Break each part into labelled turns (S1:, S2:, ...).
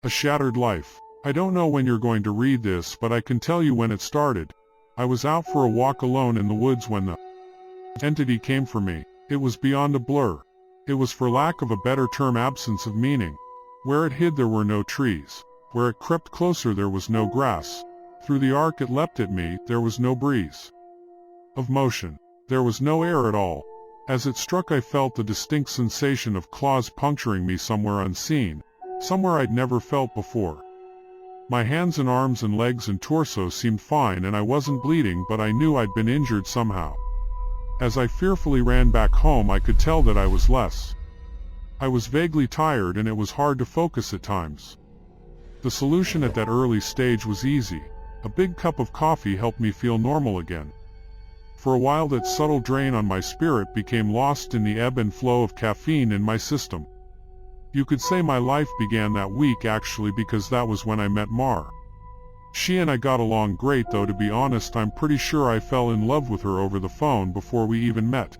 S1: A shattered life. I don't know when you're going to read this, but I can tell you when it started. I was out for a walk alone in the woods when the entity came for me. It was beyond a blur. It was, for lack of a better term, absence of meaning. Where it hid there were no trees. Where it crept closer there was no grass. Through the arc it leapt at me, there was no breeze of motion. There was no air at all. As it struck I felt the distinct sensation of claws puncturing me somewhere unseen, somewhere I'd never felt before. My hands and arms and legs and torso seemed fine and I wasn't bleeding, but I knew I'd been injured somehow. As I fearfully ran back home I could tell that I was less. I was vaguely tired and it was hard to focus at times. The solution at that early stage was easy. A big cup of coffee helped me feel normal again. For a while that subtle drain on my spirit became lost in the ebb and flow of caffeine in my system. You could say my life began that week actually, because that was when I met Mar. She and I got along great, though to be honest I'm pretty sure I fell in love with her over the phone before we even met.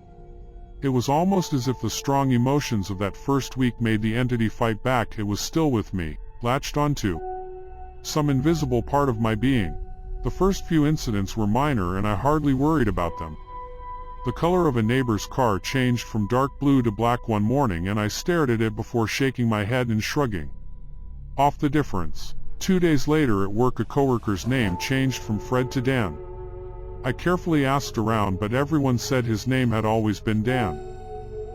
S1: It was almost as if the strong emotions of that first week made the entity fight back. It was still with me, latched onto some invisible part of my being. The first few incidents were minor and I hardly worried about them. The color of a neighbor's car changed from dark blue to black one morning and I stared at it before shaking my head and shrugging off the difference. 2 days later at work a coworker's name changed from Fred to Dan. I carefully asked around but everyone said his name had always been Dan.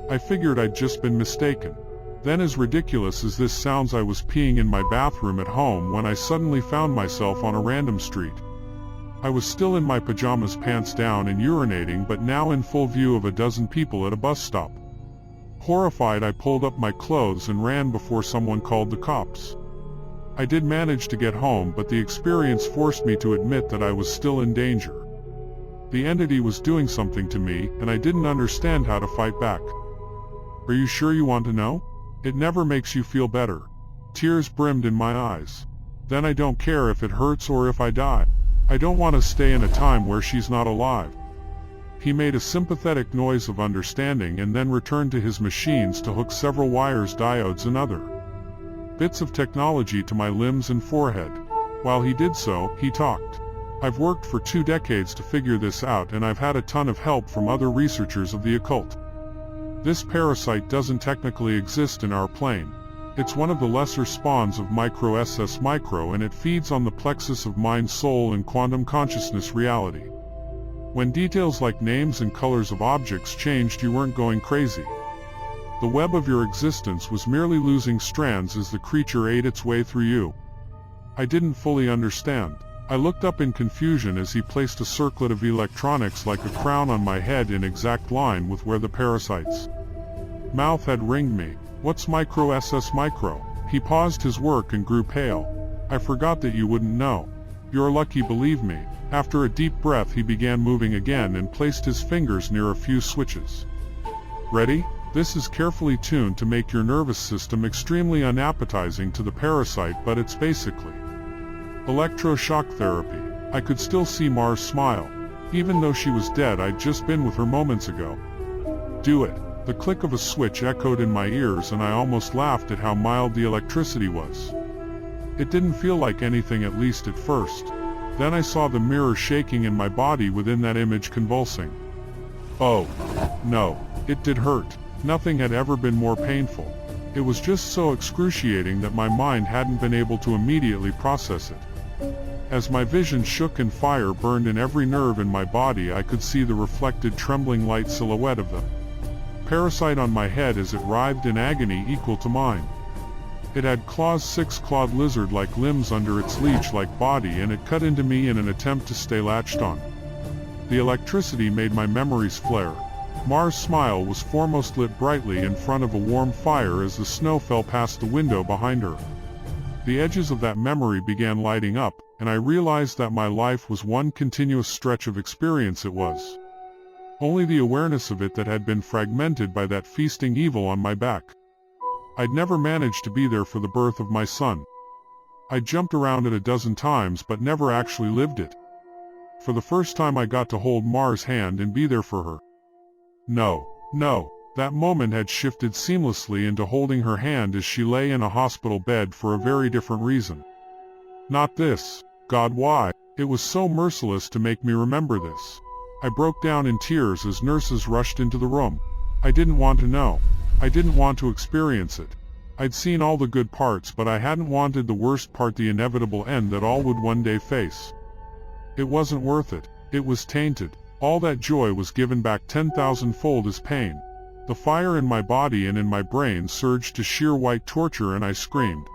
S1: I figured I'd just been mistaken. Then, as ridiculous as this sounds, I was peeing in my bathroom at home when I suddenly found myself on a random street. I was still in my pajamas, pants down and urinating, but now in full view of a dozen people at a bus stop. Horrified I pulled up my clothes and ran before someone called the cops. I did manage to get home, but the experience forced me to admit that I was still in danger. The entity was doing something to me, and I didn't understand how to fight back. Are you sure you want to know? It never makes you feel better. Tears brimmed in my eyes. Then I don't care if it hurts or if I die. I don't want to stay in a time where she's not alive. He made a sympathetic noise of understanding and then returned to his machines to hook several wires, diodes and other bits of technology to my limbs and forehead. While he did so, he talked. I've worked for 2 decades to figure this out, and I've had a ton of help from other researchers of the occult. This parasite doesn't technically exist in our plane. It's one of the lesser spawns of Micro SS Micro, and it feeds on the plexus of mind, soul and quantum consciousness reality. When details like names and colors of objects changed, you weren't going crazy. The web of your existence was merely losing strands as the creature ate its way through you. I didn't fully understand. I looked up in confusion as he placed a circlet of electronics like a crown on my head in exact line with where the parasite's mouth had ringed me. What's Micro SS Micro? He paused his work and grew pale. I forgot that you wouldn't know. You're lucky, believe me. After a deep breath he began moving again and placed his fingers near a few switches. Ready? This is carefully tuned to make your nervous system extremely unappetizing to the parasite, but it's basically electroshock therapy. I could still see Mar's smile. Even though she was dead, I'd just been with her moments ago. Do it. The click of a switch echoed in my ears and I almost laughed at how mild the electricity was. It didn't feel like anything, at least at first. Then I saw the mirror shaking and my body within that image convulsing. Oh, no, it did hurt. Nothing had ever been more painful. It was just so excruciating that my mind hadn't been able to immediately process it. As my vision shook and fire burned in every nerve in my body, I could see the reflected trembling light silhouette of the parasite on my head as it writhed in agony equal to mine. It had claws, 6-clawed lizard-like limbs under its leech-like body, and it cut into me in an attempt to stay latched on. The electricity made my memories flare. Mar's smile was foremost, lit brightly in front of a warm fire as the snow fell past the window behind her. The edges of that memory began lighting up, and I realized that my life was one continuous stretch of experience. It was only the awareness of it that had been fragmented by that feasting evil on my back. I'd never managed to be there for the birth of my son. I jumped around it a dozen times but never actually lived it. For the first time I got to hold Mar's hand and be there for her. No, That moment had shifted seamlessly into holding her hand as she lay in a hospital bed for a very different reason. Not this. God, why? It was so merciless to make me remember this. I broke down in tears as nurses rushed into the room. I didn't want to know. I didn't want to experience it. I'd seen all the good parts, but I hadn't wanted the worst part, the inevitable end that all would one day face. It wasn't worth it. It was tainted. All that joy was given back 10,000-fold as pain. The fire in my body and in my brain surged to sheer white torture, and I screamed.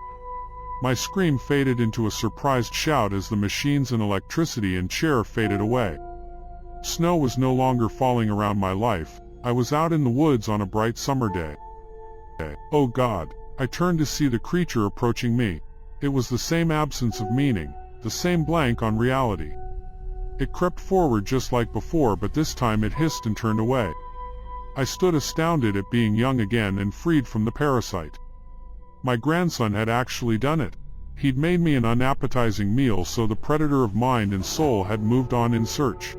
S1: My scream faded into a surprised shout as the machines and electricity and chair faded away. Snow was no longer falling around my life. I was out in the woods on a bright summer day. Oh God! I turned to see the creature approaching me. It was the same absence of meaning, the same blank on reality. It crept forward just like before, but this time it hissed and turned away. I stood astounded at being young again and freed from the parasite. My grandson had actually done it. He'd made me an unappetizing meal, so the predator of mind and soul had moved on in search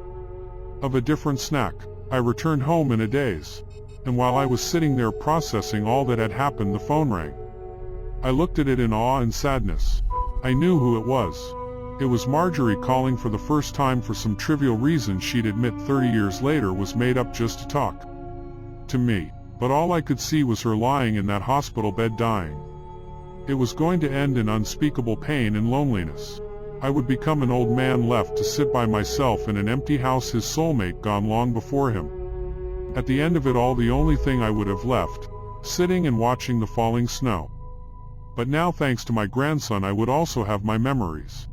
S1: of a different snack. I returned home in a daze. And while I was sitting there processing all that had happened, the phone rang. I looked at it in awe and sadness. I knew who it was. It was Marjorie calling for the first time for some trivial reason she'd admit 30 years later was made up just to talk to me. But all I could see was her lying in that hospital bed dying. It was going to end in unspeakable pain and loneliness. I would become an old man left to sit by myself in an empty house, his soulmate gone long before him. At the end of it all, the only thing I would have left, sitting and watching the falling snow. But now, thanks to my grandson, I would also have my memories.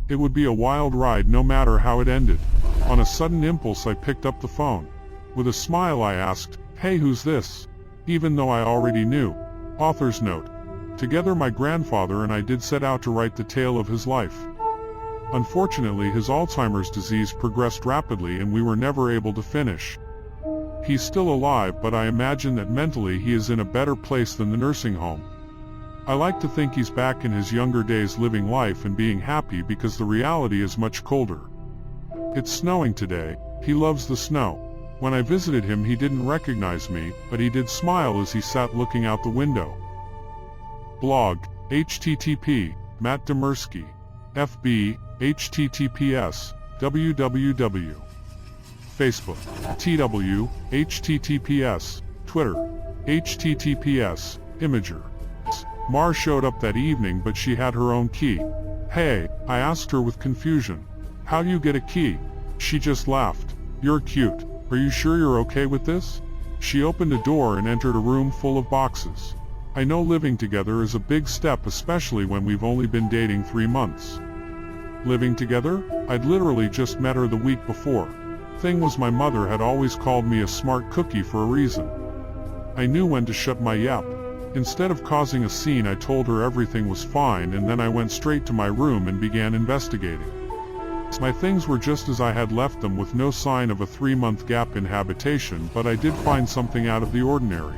S1: It would be a wild ride no matter how it ended. On a sudden impulse, I picked up the phone. With a smile I asked, "Hey, who's this?" Even though I already knew. Author's note. Together my grandfather and I did set out to write the tale of his life. Unfortunately, his Alzheimer's disease progressed rapidly and we were never able to finish. He's still alive, but I imagine that mentally he is in a better place than the nursing home. I like to think he's back in his younger days, living life and being happy, because the reality is much colder. It's snowing today. He loves the snow. When I visited him, he didn't recognize me, but he did smile as he sat looking out the window. Blog, http, Matt Demersky. FB, https, www. Facebook, TW, https, Twitter, https, Imager. Mar showed up that evening, but she had her own key. "Hey," I asked her with confusion. "How do you get a key?" She just laughed. "You're cute. Are you sure you're okay with this?" She opened a door and entered a room full of boxes. I know living together is a big step, especially when we've only been dating 3 months. Living together? I'd literally just met her the week before. Thing was, my mother had always called me a smart cookie for a reason. I knew when to shut my yap. Instead of causing a scene, I told her everything was fine, and then I went straight to my room and began investigating. My things were just as I had left them, with no sign of a 3-month gap in habitation, but I did find something out of the ordinary.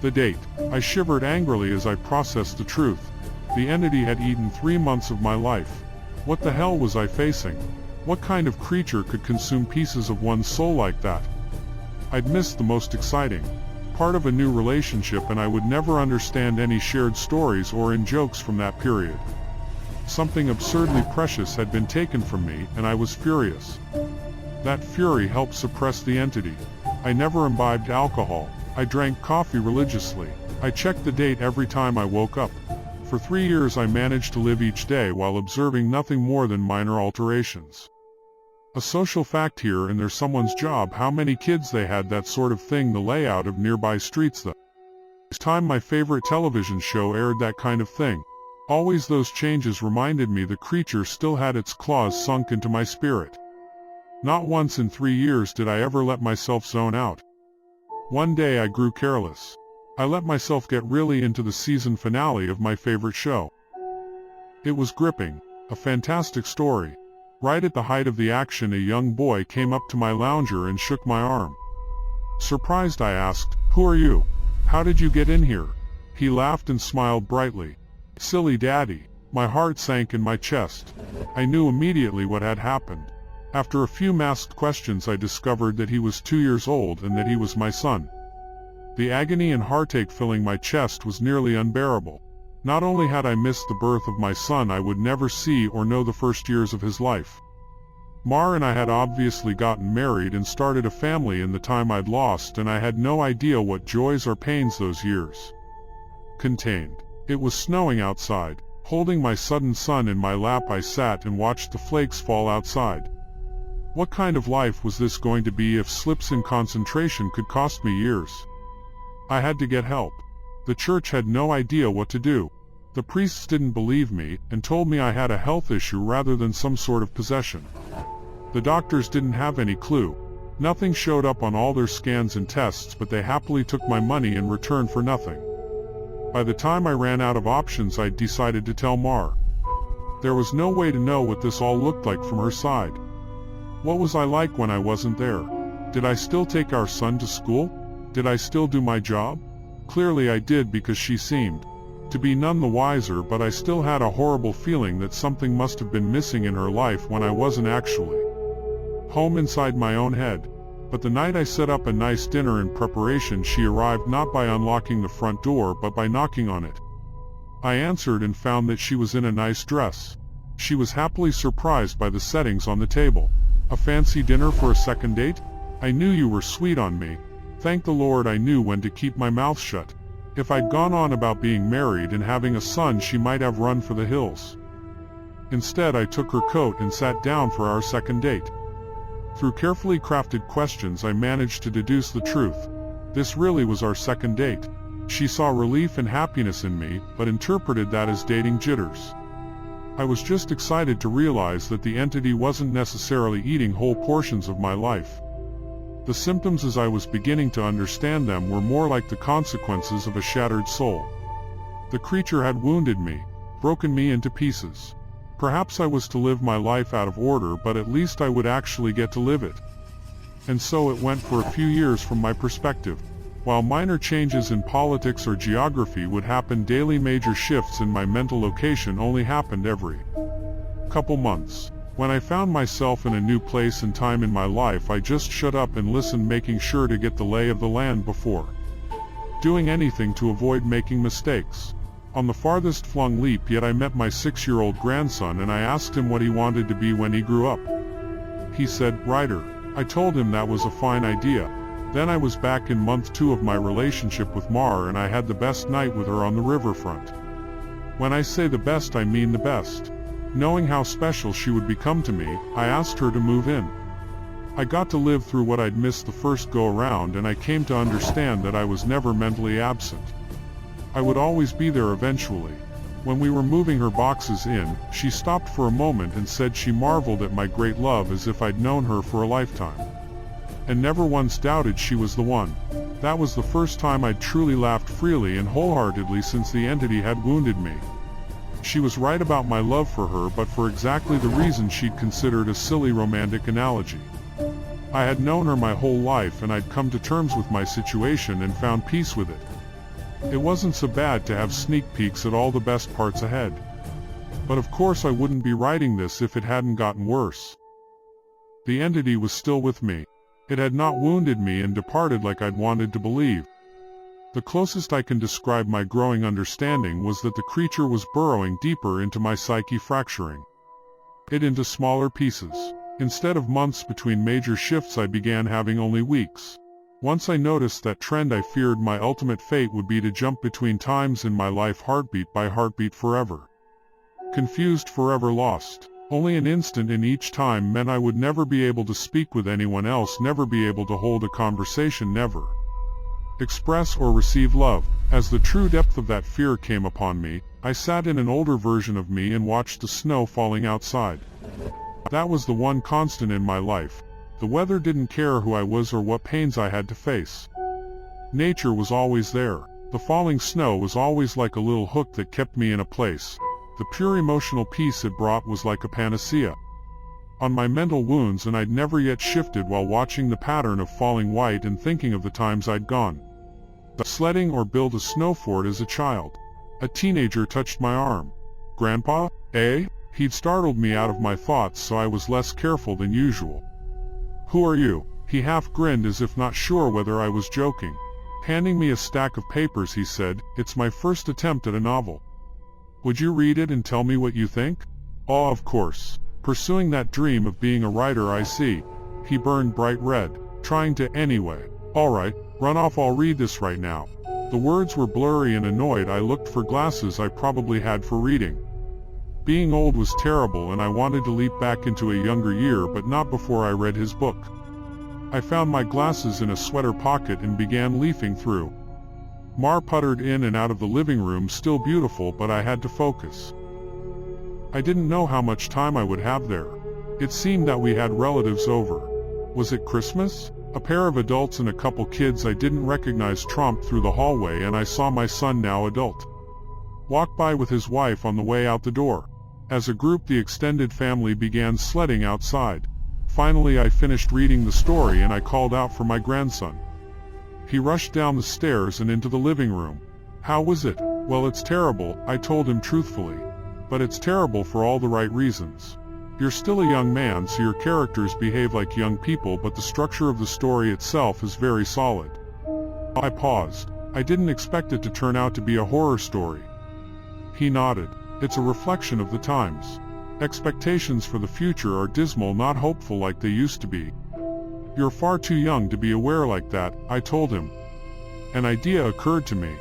S1: The date. I shivered angrily as I processed the truth. The entity had eaten 3 months of my life. What the hell was I facing? What kind of creature could consume pieces of one's soul like that? I'd missed the most exciting part of a new relationship, and I would never understand any shared stories or in-jokes from that period. Something absurdly precious had been taken from me, and I was furious. That fury helped suppress the entity. I never imbibed alcohol. I drank coffee religiously. I checked the date every time I woke up. For 3 years I managed to live each day while observing nothing more than minor alterations. A social fact here, and there's someone's job how many kids they had, that sort of thing, the layout of nearby streets, the time my favorite television show aired, that kind of thing. Always those changes reminded me the creature still had its claws sunk into my spirit. Not once in 3 years did I ever let myself zone out. One day I grew careless. I let myself get really into the season finale of my favorite show. It was gripping, a fantastic story. Right at the height of the action, a young boy came up to my lounger and shook my arm. Surprised, I asked, "Who are you? How did you get in here?" He laughed and smiled brightly. "Silly daddy." My heart sank in my chest. I knew immediately what had happened. After a few masked questions, I discovered that he was 2 years old and that he was my son. The agony and heartache filling my chest was nearly unbearable. Not only had I missed the birth of my son I would never see or know the first years of his life. Mar and I had obviously gotten married and started a family in the time I'd lost, and I had no idea what joys or pains those years contained. It was snowing outside. Holding my sudden son in my lap I sat and watched the flakes fall outside. What kind of life was this going to be if slips in concentration could cost me years? I had to get help. The church had no idea what to do. The priests didn't believe me and told me I had a health issue rather than some sort of possession. The doctors didn't have any clue. Nothing showed up on all their scans and tests, but they happily took my money in return for nothing. By the time I ran out of options, I decided to tell Mar. There was no way to know what this all looked like from her side. What was I like when I wasn't there? Did I still take our son to school? Did I still do my job? Clearly I did, because she seemed to be none the wiser, but I still had a horrible feeling that something must have been missing in her life when I wasn't actually home inside my own head. But the night I set up a nice dinner in preparation, she arrived not by unlocking the front door but by knocking on it. I answered and found that she was in a nice dress. She was happily surprised by the settings on the table. A fancy dinner for a second date? I knew you were sweet on me. Thank the Lord I knew when to keep my mouth shut. If I'd gone on about being married and having a son, she might have run for the hills. Instead, I took her coat and sat down for our second date. Through carefully crafted questions I managed to deduce the truth. This really was our second date. She saw relief and happiness in me, but interpreted that as dating jitters. I was just excited to realize that the entity wasn't necessarily eating whole portions of my life. The symptoms, as I was beginning to understand them, were more like the consequences of a shattered soul. The creature had wounded me, broken me into pieces. Perhaps I was to live my life out of order, but at least I would actually get to live it. And so it went for a few years from my perspective. While minor changes in politics or geography would happen daily, major shifts in my mental location only happened every couple months. When I found myself in a new place and time in my life, I just shut up and listened, making sure to get the lay of the land before doing anything to avoid making mistakes. On the farthest flung leap yet, I met my 6-year-old grandson and I asked him what he wanted to be when he grew up. He said, "Writer." I told him that was a fine idea. Then I was back in month 2 of my relationship with Mar, and I had the best night with her on the riverfront. When I say the best, I mean the best. Knowing how special she would become to me, I asked her to move in. I got to live through what I'd missed the first go-around, and I came to understand that I was never mentally absent. I would always be there eventually. When we were moving her boxes in, she stopped for a moment and said she marveled at my great love, as if I'd known her for a lifetime, and never once doubted she was the one. That was the first time I'd truly laughed freely and wholeheartedly since the entity had wounded me. She was right about my love for her, but for exactly the reason she'd considered a silly romantic analogy. I had known her my whole life, and I'd come to terms with my situation and found peace with it. It wasn't so bad to have sneak peeks at all the best parts ahead. But of course I wouldn't be writing this if it hadn't gotten worse. The entity was still with me. It had not wounded me and departed like I'd wanted to believe. The closest I can describe my growing understanding was that the creature was burrowing deeper into my psyche, fracturing it into smaller pieces. Instead of months between major shifts, I began having only weeks. Once I noticed that trend, I feared my ultimate fate would be to jump between times in my life, heartbeat by heartbeat, forever confused, forever lost. Only an instant in each time meant I would never be able to speak with anyone else, never be able to hold a conversation, never express or receive love. As the true depth of that fear came upon me, I sat in an older version of me and watched the snow falling outside. That was the one constant in my life. The weather didn't care who I was or what pains I had to face. Nature was always there. The falling snow was always like a little hook that kept me in a place. The pure emotional peace it brought was like a panacea on my mental wounds, and I'd never yet shifted while watching the pattern of falling white and thinking of the times I'd gone sledding or build a snow fort as a child. A teenager touched my arm. "Grandpa, eh?" He'd startled me out of my thoughts, so I was less careful than usual. "Who are you?" He half grinned as if not sure whether I was joking. Handing me a stack of papers, he said, "It's my first attempt at a novel. Would you read it and tell me what you think?" "Oh, of course. Pursuing that dream of being a writer, I see." He burned bright red. "Trying to anyway." "All right, run off, I'll read this right now." The words were blurry and annoyed. I looked for glasses I probably had for reading. Being old was terrible and I wanted to leap back into a younger year, but not before I read his book. I found my glasses in a sweater pocket and began leafing through. Mar puttered in and out of the living room, still beautiful, but I had to focus. I didn't know how much time I would have there. It seemed that we had relatives over. Was it Christmas? A pair of adults and a couple kids I didn't recognize tromped through the hallway, and I saw my son, now adult, walk by with his wife on the way out the door. As a group, the extended family began sledding outside. Finally, I finished reading the story and I called out for my grandson. He rushed down the stairs and into the living room. "How was it?" "Well, it's terrible," I told him truthfully. "But it's terrible for all the right reasons. You're still a young man, so your characters behave like young people, but the structure of the story itself is very solid." I paused. I didn't expect it to turn out to be a horror story. He nodded. "It's a reflection of the times. Expectations for the future are dismal, not hopeful like they used to be." "You're far too young to be aware like that," I told him. An idea occurred to me.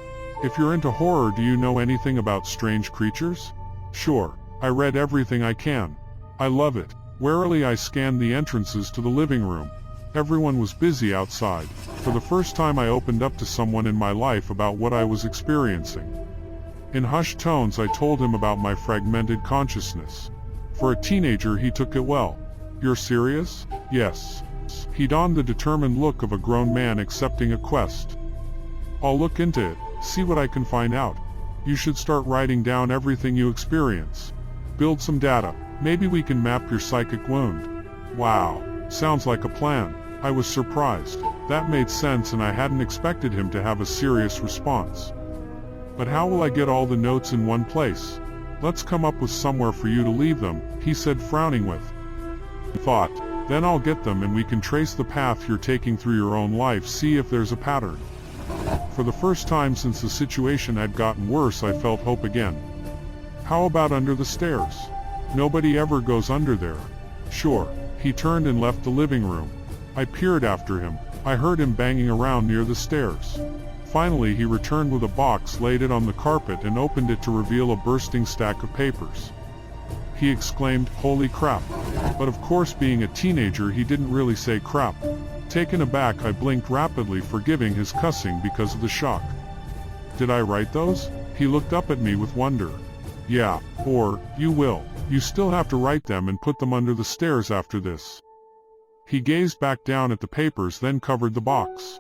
S1: "If you're into horror, do you know anything about strange creatures?" "Sure. I read everything I can. I love it." Warily I scanned the entrances to the living room. Everyone was busy outside. For the first time I opened up to someone in my life about what I was experiencing. In hushed tones I told him about my fragmented consciousness. For a teenager, he took it well. "You're serious?" "Yes." He donned the determined look of a grown man accepting a quest. "I'll look into it, see what I can find out. You should start writing down everything you experience. Build some data. Maybe we can map your psychic wound." "Wow, sounds like a plan." I was surprised. That made sense and I hadn't expected him to have a serious response. "But how will I get all the notes in one place?" "Let's come up with somewhere for you to leave them," he said, frowning with thought. "Then I'll get them and we can trace the path you're taking through your own life, see if there's a pattern." For the first time since the situation had gotten worse, I felt hope again. "How about under the stairs? Nobody ever goes under there." "Sure." He turned and left the living room. I peered after him. I heard him banging around near the stairs. Finally he returned with a box, laid it on the carpet and opened it to reveal a bursting stack of papers. He exclaimed, "Holy crap." But of course, being a teenager, he didn't really say crap. Taken aback, I blinked rapidly, forgiving his cussing because of the shock. "Did I write those?" He looked up at me with wonder. "Yeah, or, you will. You still have to write them and put them under the stairs after this." He gazed back down at the papers, then covered the box.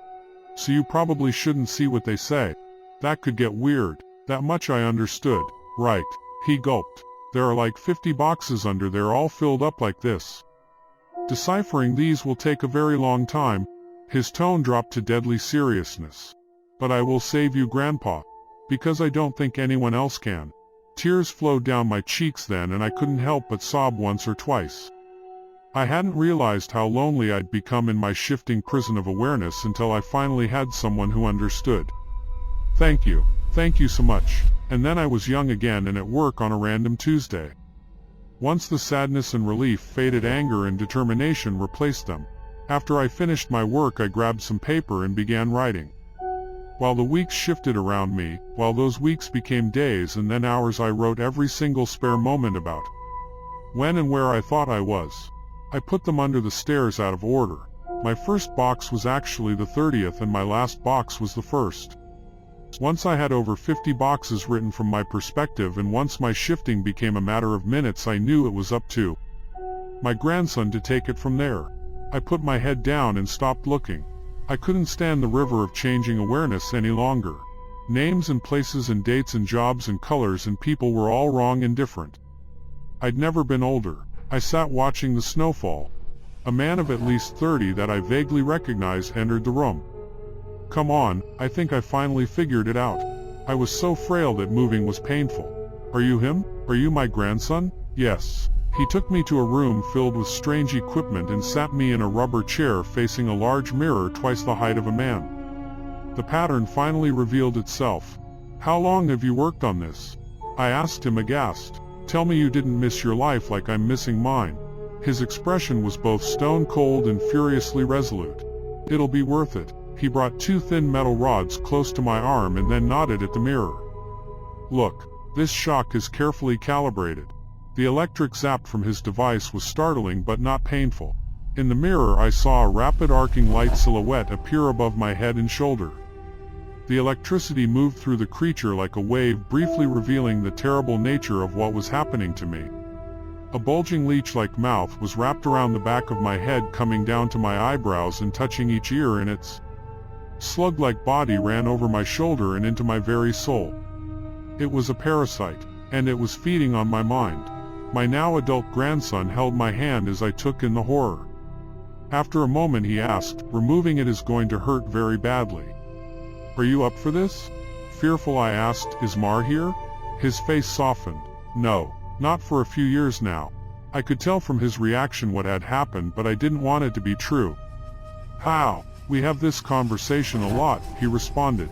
S1: "So you probably shouldn't see what they say. That could get weird." That much I understood. "Right." He gulped. "There are like 50 boxes under there, all filled up like this. Deciphering these will take a very long time." His tone dropped to deadly seriousness. "But I will save you, Grandpa. Because I don't think anyone else can." Tears flowed down my cheeks then, and I couldn't help but sob once or twice. I hadn't realized how lonely I'd become in my shifting prison of awareness until I finally had someone who understood. "Thank you. Thank you so much." And then I was young again and at work on a random Tuesday. Once the sadness and relief faded, anger and determination replaced them. After I finished my work, I grabbed some paper and began writing. While the weeks shifted around me, while those weeks became days and then hours, I wrote every single spare moment about when and where I thought I was. I put them under the stairs out of order. My first box was actually the 30th and my last box was the first. Once I had over 50 boxes written from my perspective, and once my shifting became a matter of minutes, I knew it was up to my grandson to take it from there. I put my head down and stopped looking. I couldn't stand the river of changing awareness any longer. Names and places and dates and jobs and colors and people were all wrong and different. I'd never been older. I sat watching the snowfall. A man of at least 30 that I vaguely recognized entered the room. "Come on," I think I finally figured it out. I was so frail that moving was painful. "Are you him? Are you my grandson?" "Yes." He took me to a room filled with strange equipment and sat me in a rubber chair facing a large mirror twice the height of a man. The pattern finally revealed itself. "How long have you worked on this?" I asked him aghast. "Tell me you didn't miss your life like I'm missing mine." His expression was both stone cold and furiously resolute. "It'll be worth it." He brought 2 thin metal rods close to my arm and then nodded at the mirror. "Look, this shock is carefully calibrated." The electric zap from his device was startling but not painful. In the mirror I saw a rapid arcing light silhouette appear above my head and shoulder. The electricity moved through the creature like a wave, briefly revealing the terrible nature of what was happening to me. A bulging leech-like mouth was wrapped around the back of my head, coming down to my eyebrows and touching each ear, and its slug-like body ran over my shoulder and into my very soul. It was a parasite, and it was feeding on my mind. My now adult grandson held my hand as I took in the horror. After a moment he asked, "Removing it is going to hurt very badly. Are you up for this?" Fearful I asked, "Is Mar here?" His face softened. "No, not for a few years now." I could tell from his reaction what had happened, but I didn't want it to be true. "How? We have this conversation a lot," he responded.